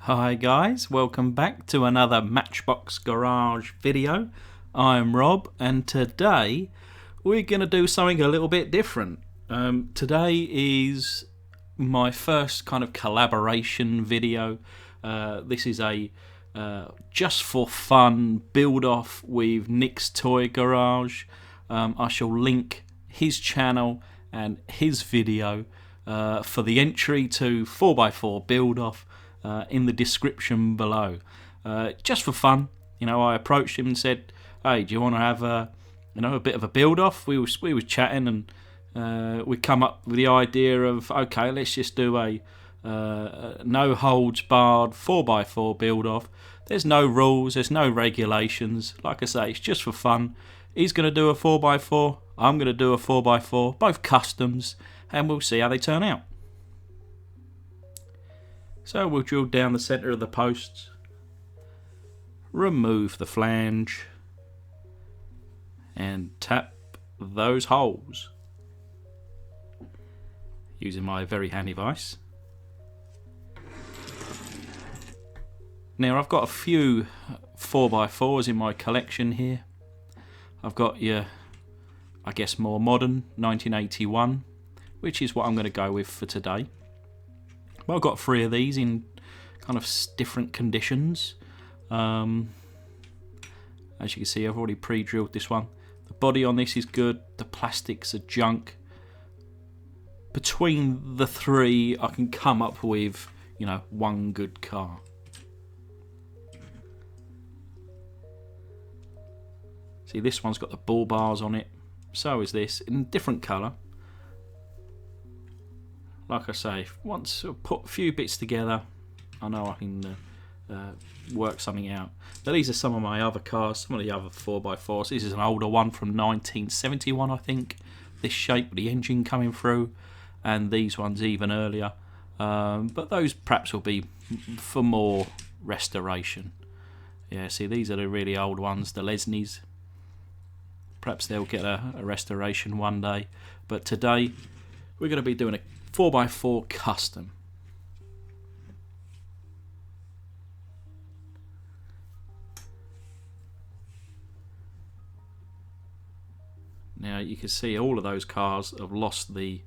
Hi guys, welcome back to another Matchbox Garage video. I'm Rob and today we're going to do something a little bit different. Today is my first kind of collaboration video. This is a just for fun build off with Nick's Toy Garage. I shall link his channel and his video for the entry to 4x4 build off in the description below. Just for fun, I approached him and said, "Hey, do you want to have a bit of a build off?" We were chatting and we come up with the idea of, okay, let's just do a no holds barred 4x4 build off. There's no rules, there's no regulations. Like I say, it's just for fun. He's going to do a 4x4, I'm going to do a 4x4, both customs, and we'll see how they turn out. So we'll drill down the centre of the posts, remove the flange, and tap those holes using my very handy vise. Now I've got a few 4x4s in my collection here. I've got your, I guess, more modern 1981, which is what I'm going to go with for today. Well, I've got 3 of these in kind of different conditions. As you can see, I've already pre-drilled this one. The body on this is good, the plastics are junk. Between the 3, I can come up with, one good car. See, this one's got the bull bars on it. So is this, in a different colour. Like I say, once I put a few bits together, I know I can work something out. Now these are some of my other cars, some of the other 4x4s. This is an older one from 1971, I think. This shape with the engine coming through, and these ones even earlier. But those perhaps will be for more restoration. Yeah, see, these are the really old ones, the Lesnies. Perhaps they'll get a restoration one day. But today, we're going to be doing a 4x4 custom. Now you can see all of those cars have lost the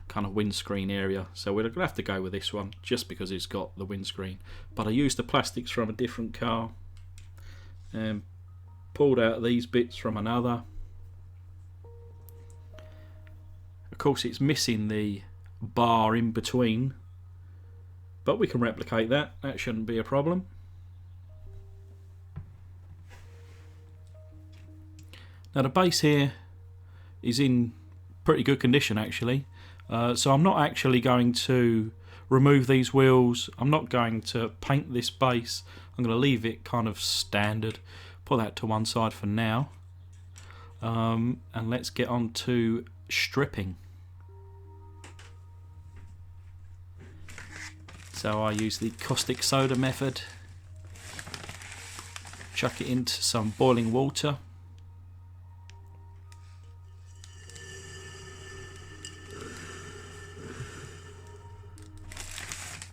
kind of windscreen area, so we're going to have to go with this one just because it's got the windscreen. But I used the plastics from a different car and pulled out these bits from another. Of course, it's missing the bar in between, but we can replicate that. That shouldn't be a problem. Now the base here is in pretty good condition actually, so I'm not actually going to remove these wheels. I'm not going to paint this base. I'm going to leave it kind of standard. Put that to one side for now, and let's get on to stripping. So I use the caustic soda method. Chuck it into some boiling water.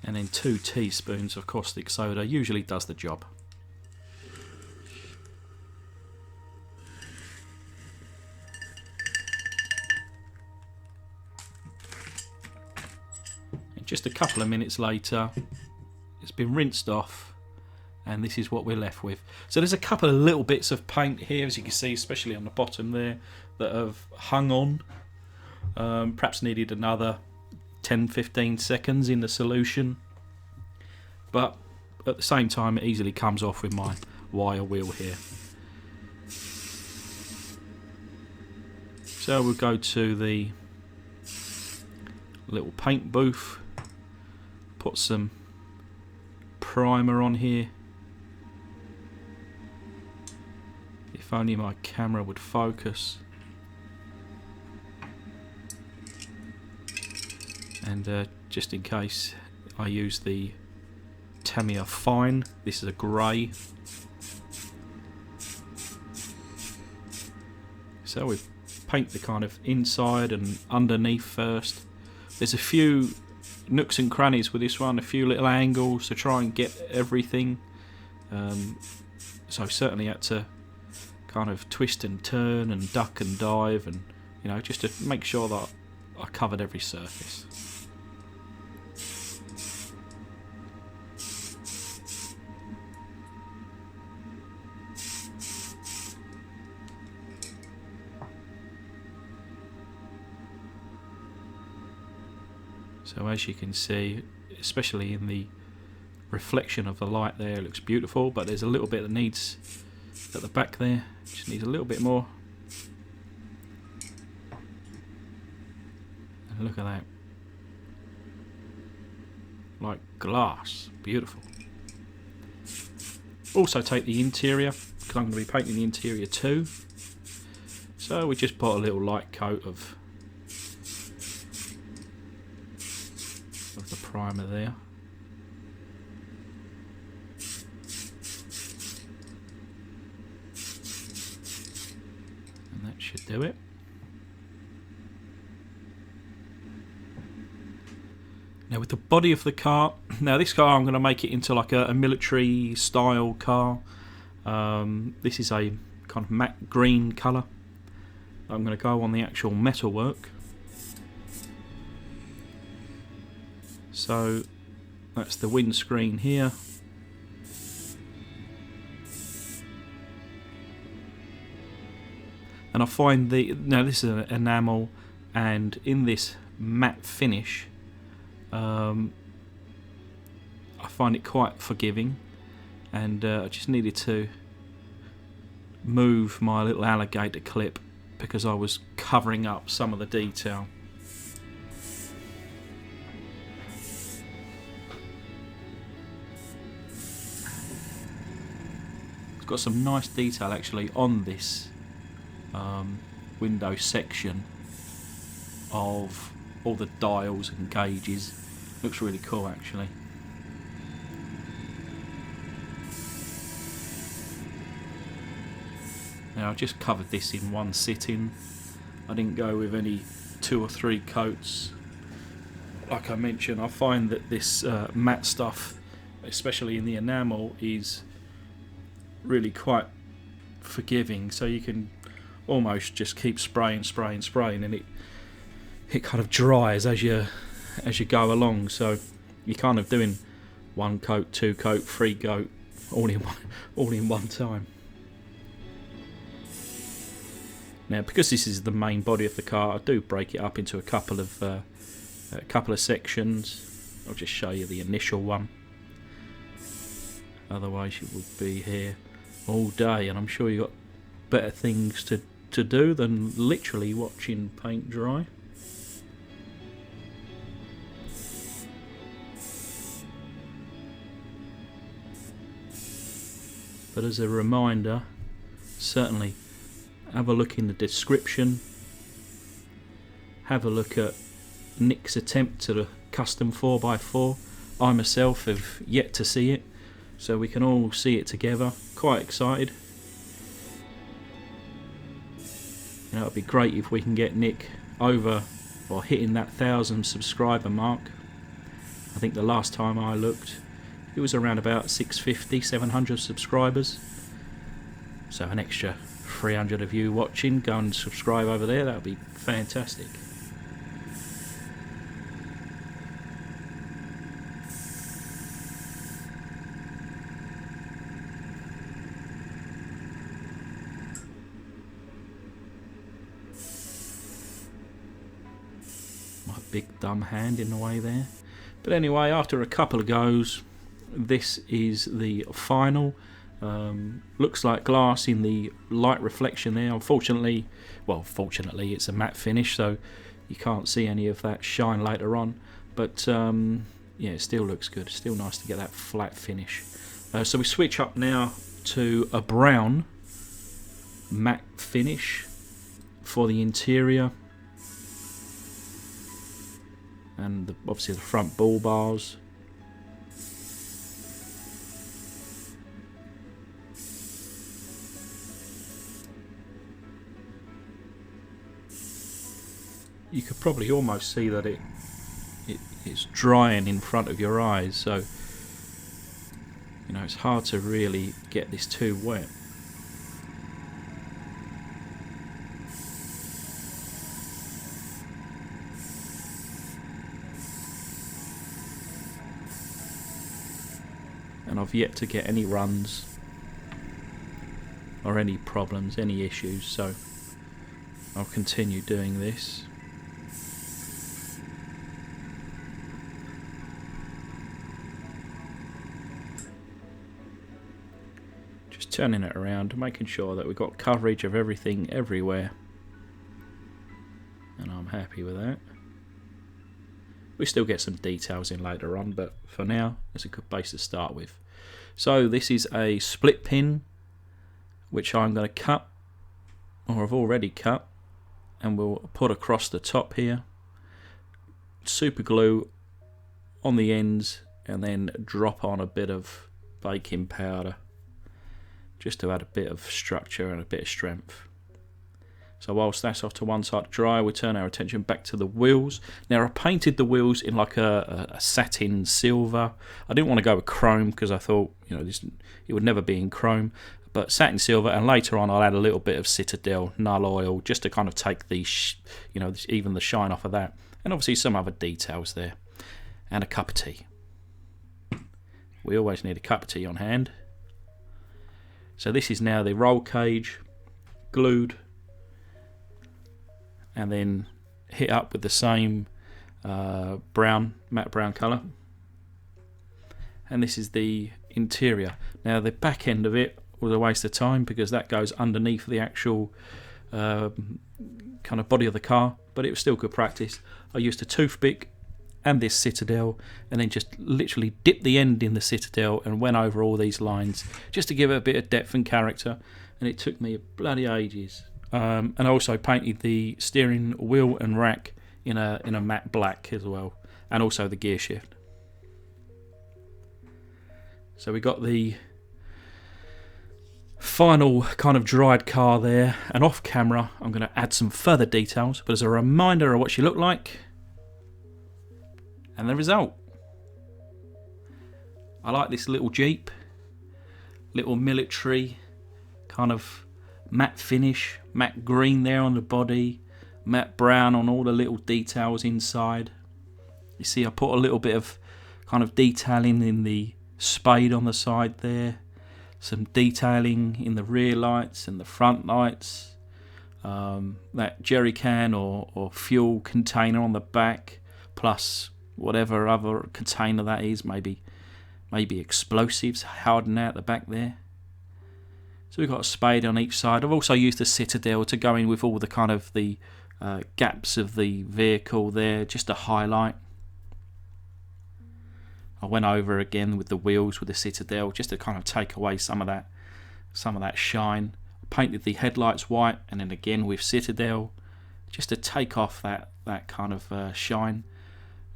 And then 2 teaspoons of caustic soda usually does the job. Just a couple of minutes later, it's been rinsed off, and this is what we're left with. So there's a couple of little bits of paint here, as you can see, especially on the bottom there, that have hung on. Perhaps needed another 10-15 seconds in the solution, but at the same time it easily comes off with my wire wheel here. So we'll go to the little paint booth. Put some primer on here. If only my camera would focus. And just in case, I use the Tamiya Fine. This is a grey. So we paint the kind of inside and underneath first. There's a few nooks and crannies with this one, a few little angles to try and get everything. So I certainly had to kind of twist and turn and duck and dive, and just to make sure that I covered every surface. So as you can see, especially in the reflection of the light there, it looks beautiful, but there's a little bit that needs at the back there, just needs a little bit more. And look at that, like glass, beautiful. Also take the interior, because I'm going to be painting the interior too, so we just put a little light coat of the primer there. And that should do it. Now with the body of the car, now this car I'm going to make it into like a military style car. This is a kind of matte green colour. I'm going to go on the actual metalwork. So that's the windscreen here. And I find now this is an enamel, and in this matte finish, I find it quite forgiving, and I just needed to move my little alligator clip because I was covering up some of the detail. Got some nice detail actually on this window section of all the dials and gauges. Looks really cool actually. Now I just covered this in one sitting. I didn't go with any 2 or 3 coats. Like I mentioned, I find that this matte stuff, especially in the enamel, is really quite forgiving, so you can almost just keep spraying, and it kind of dries as you go along. So you're kind of doing 1 coat, 2 coat, 3 coat, all in one time. Now, because this is the main body of the car, I do break it up into a couple of sections. I'll just show you the initial one. Otherwise, you would be here all day, and I'm sure you've got better things to do than literally watching paint dry. But as a reminder, certainly have a look in the description, have a look at Nick's attempt at a custom 4x4. I myself have yet to see it, so we can all see it together. Quite excited. It'd be great if we can get Nick over or hitting that 1,000 subscriber mark. I think the last time I looked, it was around about 650, 700 subscribers. So an extra 300 of you watching, go and subscribe over there. That would be fantastic. Big dumb hand in the way there. But anyway, after a couple of goes, this is the final. Looks like glass in the light reflection there. Unfortunately, fortunately it's a matte finish, so you can't see any of that shine later on. But yeah, it still looks good. Still nice to get that flat finish. So we switch up now to a brown matte finish for the interior. And obviously the front bull bars. You could probably almost see that it's drying in front of your eyes, so you know it's hard to really get this too wet. And I've yet to get any runs or any problems, any issues, so I'll continue doing this. Just turning it around, making sure that we've got coverage of everything everywhere, and I'm happy with that. We still get some details in later on, but for now it's a good base to start with. So this is a split pin which I'm going to cut, or I've already cut, and we'll put across the top here. Super glue on the ends and then drop on a bit of baking powder just to add a bit of structure and a bit of strength. So whilst that's off to one side to dry, we turn our attention back to the wheels. Now I painted the wheels in like a satin silver. I didn't want to go with chrome because I thought, you know, it would never be in chrome. But satin silver, and later on I'll add a little bit of Citadel null oil just to kind of take the, you know, even the shine off of that. And obviously some other details there. And a cup of tea. We always need a cup of tea on hand. So this is now the roll cage glued, and then hit up with the same brown, matte brown colour. And this is the interior. Now the back end of it was a waste of time because that goes underneath the actual kind of body of the car, but it was still good practice. I used a toothpick and this Citadel, and then just literally dipped the end in the Citadel and went over all these lines just to give it a bit of depth and character, and it took me bloody ages. And I also painted the steering wheel and rack in a matte black as well, and also the gear shift. So we got the final kind of dried car there, and off camera I'm going to add some further details, but as a reminder of what she looked like and the result. I like this little Jeep, little military kind of matte finish, matte green there on the body, matte brown on all the little details inside. You see I put a little bit of kind of detailing in the spade on the side there, some detailing in the rear lights and the front lights, that jerry can or fuel container on the back, plus whatever other container that is, maybe explosives hardened out the back there. So we've got a spade on each side. I've also used the Citadel to go in with all the kind of the gaps of the vehicle there, just to highlight. I went over again with the wheels with the Citadel just to kind of take away some of that shine. I painted the headlights white, and then again with Citadel just to take off that kind of shine.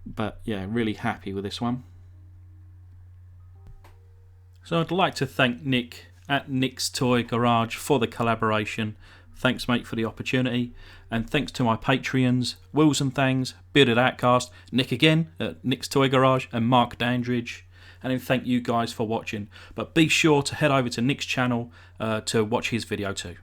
But yeah, really happy with this one. So I'd like to thank Nick at Nick's Toy Garage for the collaboration. Thanks, mate, for the opportunity. And thanks to my Patreons, Wills and Thangs, Bearded Outcast, Nick again at Nick's Toy Garage, and Mark Dandridge. And then thank you guys for watching. But be sure to head over to Nick's channel to watch his video too.